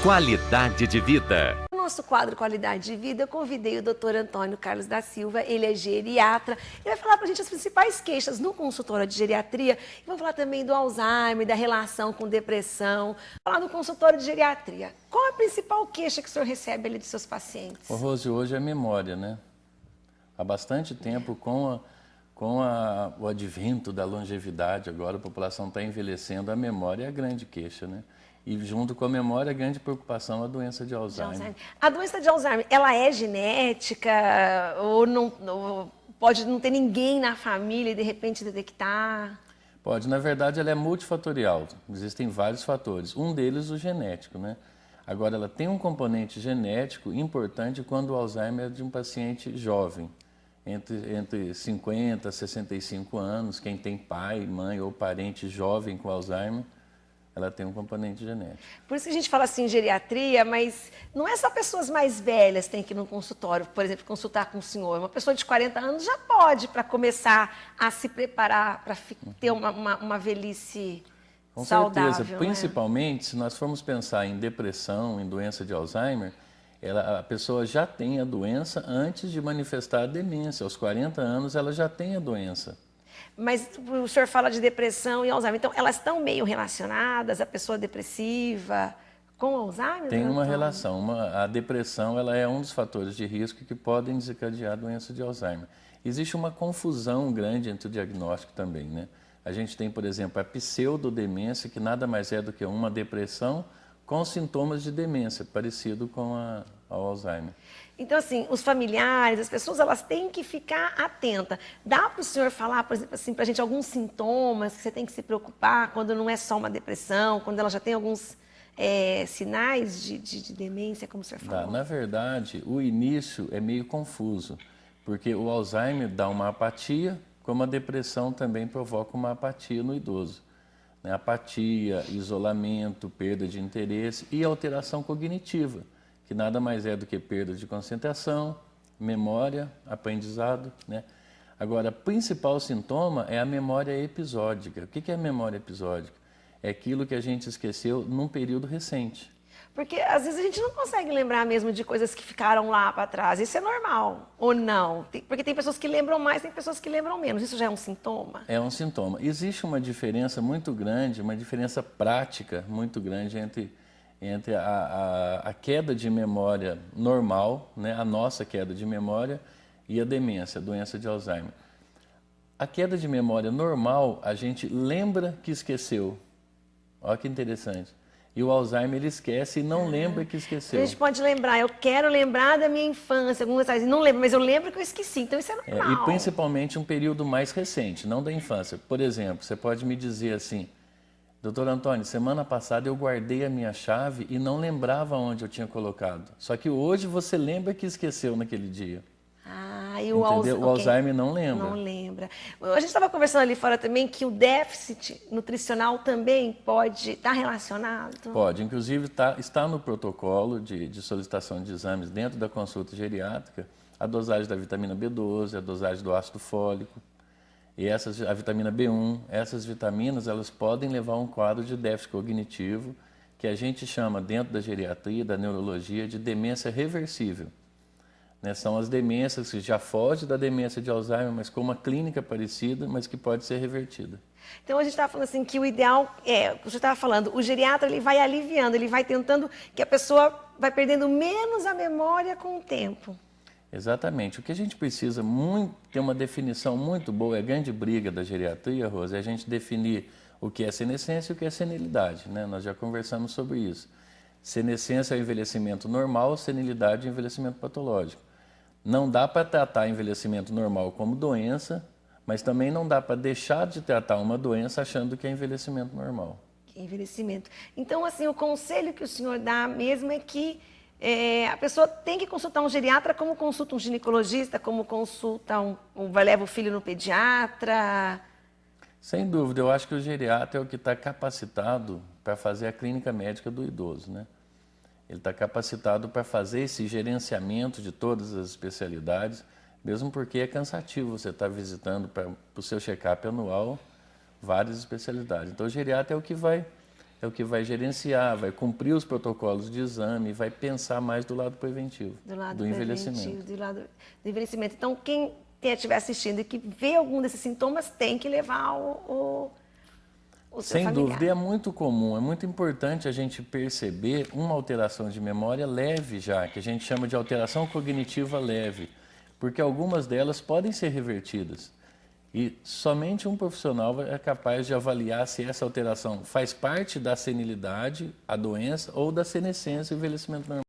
Qualidade de vida. No nosso quadro Qualidade de Vida, eu convidei o Dr. Antônio Carlos da Silva, ele é geriatra, e vai falar para a gente as principais queixas no consultório de geriatria, e vamos falar também do Alzheimer, da relação com depressão, falar do consultório de geriatria. Qual a principal queixa que o senhor recebe ali dos seus pacientes? Ô, Rose, hoje é memória, né? Há bastante tempo, com o advento da longevidade, agora a população está envelhecendo, a memória é a grande queixa, né? E junto com a memória, a grande preocupação é a doença de Alzheimer. A doença de Alzheimer, ela é genética ou pode não ter ninguém na família e de repente detectar? Pode, na verdade ela é multifatorial, existem vários fatores, um deles o genético, né? Agora ela tem um componente genético importante quando o Alzheimer é de um paciente jovem, entre 50 e 65 anos, quem tem pai, mãe ou parente jovem com Alzheimer, ela tem um componente genético. Por isso que a gente fala assim, geriatria, mas não é só pessoas mais velhas que têm que ir no consultório, por exemplo, consultar com o senhor. Uma pessoa de 40 anos já pode, para começar a se preparar para ter uma velhice saudável. Com certeza, principalmente se nós formos pensar em depressão, em doença de Alzheimer, a pessoa já tem a doença antes de manifestar a demência. Aos 40 anos ela já tem a doença. Mas o senhor fala de depressão e Alzheimer, então elas estão meio relacionadas, a pessoa depressiva com Alzheimer? Tem uma relação, a depressão ela é um dos fatores de risco que podem desencadear a doença de Alzheimer. Existe uma confusão grande entre o diagnóstico também, né? A gente tem, por exemplo, a pseudodemência, que nada mais é do que uma depressão com sintomas de demência, parecido com ao Alzheimer. Então, assim, os familiares, as pessoas, elas têm que ficar atentas. Dá para o senhor falar, por exemplo, assim, para a gente alguns sintomas que você tem que se preocupar quando não é só uma depressão, quando ela já tem alguns sinais de demência, como o senhor falou? Na verdade, o início é meio confuso, porque o Alzheimer dá uma apatia, como a depressão também provoca uma apatia no idoso. Apatia, isolamento, perda de interesse e alteração cognitiva, que nada mais é do que perda de concentração, memória, aprendizado, né? Agora, o principal sintoma é a memória episódica. O que é a memória episódica? É aquilo que a gente esqueceu num período recente. Porque às vezes a gente não consegue lembrar mesmo de coisas que ficaram lá para trás. Isso é normal ou não? Porque tem pessoas que lembram mais, tem pessoas que lembram menos. Isso já é um sintoma? É um sintoma. Existe uma diferença muito grande, uma diferença prática muito grande entre a queda de memória normal, né, a nossa queda de memória, e a demência, a doença de Alzheimer. A queda de memória normal, a gente lembra que esqueceu. Olha que interessante. E o Alzheimer, ele esquece e não lembra que esqueceu. A gente pode lembrar, eu quero lembrar da minha infância, algumas vezes não lembro, mas eu lembro que eu esqueci, então isso é normal. E principalmente um período mais recente, não da infância. Por exemplo, você pode me dizer assim, doutor Antônio, semana passada eu guardei a minha chave e não lembrava onde eu tinha colocado. Só que hoje você lembra que esqueceu naquele dia. E o Alzheimer não lembra. Não lembra. A gente estava conversando ali fora também que o déficit nutricional também pode estar relacionado? Pode, inclusive está no protocolo de solicitação de exames dentro da consulta geriátrica a dosagem da vitamina B12, a dosagem do ácido fólico e a vitamina B1. Essas vitaminas elas podem levar a um quadro de déficit cognitivo que a gente chama dentro da geriatria, da neurologia, de demência reversível. São as demências que já fogem da demência de Alzheimer, mas com uma clínica parecida, mas que pode ser revertida. Então a gente estava falando assim que o ideal é, você estava falando, o geriatra ele vai aliviando, ele vai tentando que a pessoa vai perdendo menos a memória com o tempo. Exatamente. O que a gente precisa ter uma definição muito boa, é a grande briga da geriatria, Rosa, é a gente definir o que é senescência e o que é senilidade, né? Nós já conversamos sobre isso. Senescência é o envelhecimento normal, senilidade é o envelhecimento patológico. Não dá para tratar envelhecimento normal como doença, mas também não dá para deixar de tratar uma doença achando que é envelhecimento normal. Envelhecimento. Então, assim, o conselho que o senhor dá mesmo é que a pessoa tem que consultar um geriatra como consulta um ginecologista, como consulta leva o filho no pediatra. Sem dúvida, eu acho que o geriatra é o que está capacitado para fazer a clínica médica do idoso, né? Ele está capacitado para fazer esse gerenciamento de todas as especialidades, mesmo porque é cansativo você estar visitando para o seu check-up anual várias especialidades. Então o geriatra é o que vai É. é o que vai gerenciar, vai cumprir os protocolos de exame, vai pensar mais do lado preventivo, do envelhecimento. Do lado do envelhecimento. Então, quem estiver assistindo e que vê algum desses sintomas tem que levar o seu Sem familiar. dúvida, é muito comum, é muito importante a gente perceber uma alteração de memória leve já, que a gente chama de alteração cognitiva leve, porque algumas delas podem ser revertidas. E somente um profissional é capaz de avaliar se essa alteração faz parte da senilidade, a doença, ou da senescência, o envelhecimento normal.